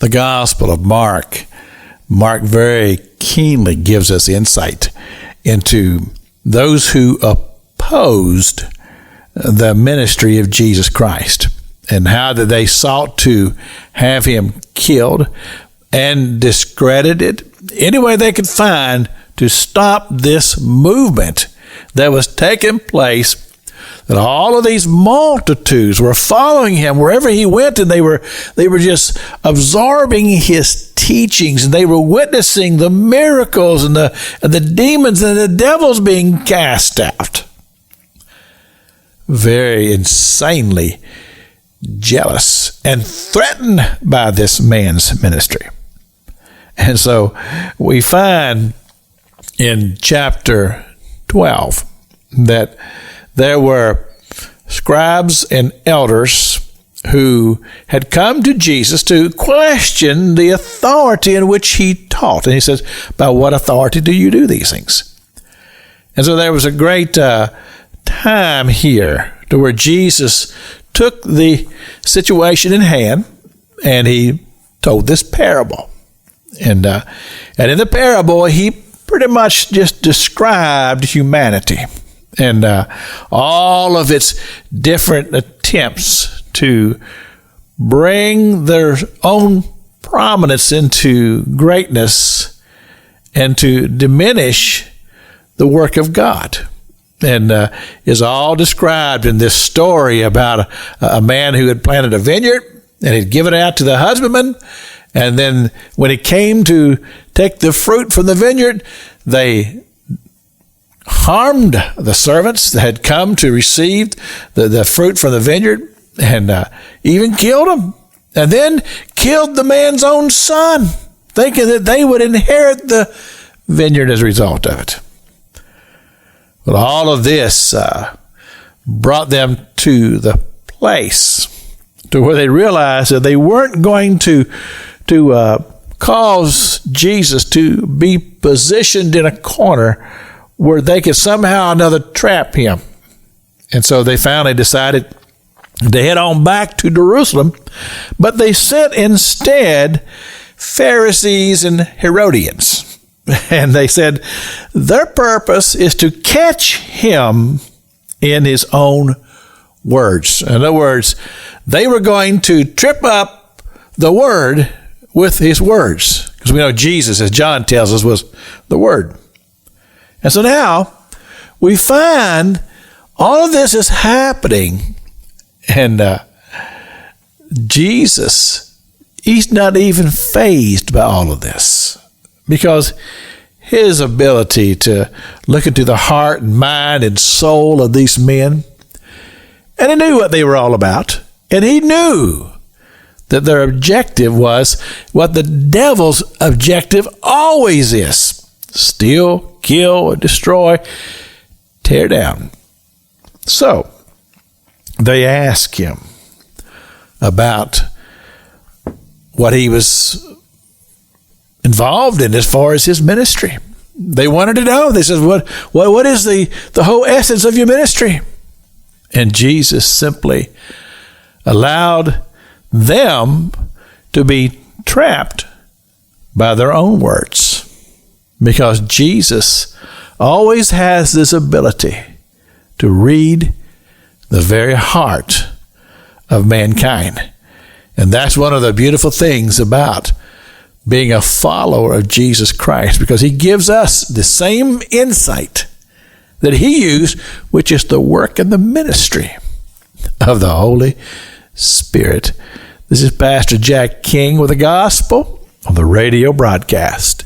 The Gospel of Mark very keenly gives us insight into those who opposed the ministry of Jesus Christ and how that they sought to have him killed and discredited any way they could find to stop this movement that was taking place, that all of these multitudes were following him wherever he went, and they were just absorbing his teachings, and they were witnessing the miracles and the demons and the devils being cast out. Very insanely jealous and threatened by this man's ministry. And so we find in chapter 12 that there were scribes and elders who had come to Jesus to question the authority in which he taught. And he says, by what authority do you do these things? And so there was a great time here to where Jesus took the situation in hand and he told this parable. And in the parable, he pretty much just described humanity and all of its different attempts to bring their own prominence into greatness and to diminish the work of God. And is all described in this story about a man who had planted a vineyard and he'd given it out to the husbandman. And then when it came to take the fruit from the vineyard, they harmed the servants that had come to receive the fruit from the vineyard and even killed them. And then killed the man's own son, thinking that they would inherit the vineyard as a result of it. But all of this brought them to the place to where they realized that they weren't going to cause Jesus to be positioned in a corner where they could somehow or another trap him. And so they finally decided to head on back to Jerusalem, but they sent instead Pharisees and Herodians. And they said their purpose is to catch him in his own words. In other words, they were going to trip up the word with his words. Because we know Jesus, as John tells us, was the Word. And so now we find all of this is happening. And Jesus, he's not even fazed by all of this. Because his ability to look into the heart and mind and soul of these men, and he knew what they were all about. And he knew that their objective was what the devil's objective always is: steal, kill, destroy, tear down. So they asked him about what he was involved in as far as his ministry. They wanted to know. They said, what is the whole essence of your ministry? And Jesus simply allowed them to be trapped by their own words, because Jesus always has this ability to read the very heart of mankind. And that's one of the beautiful things about being a follower of Jesus Christ, because he gives us the same insight that he used, which is the work and the ministry of the Holy Spirit. This is Pastor Jack King with the Gospel on the radio broadcast.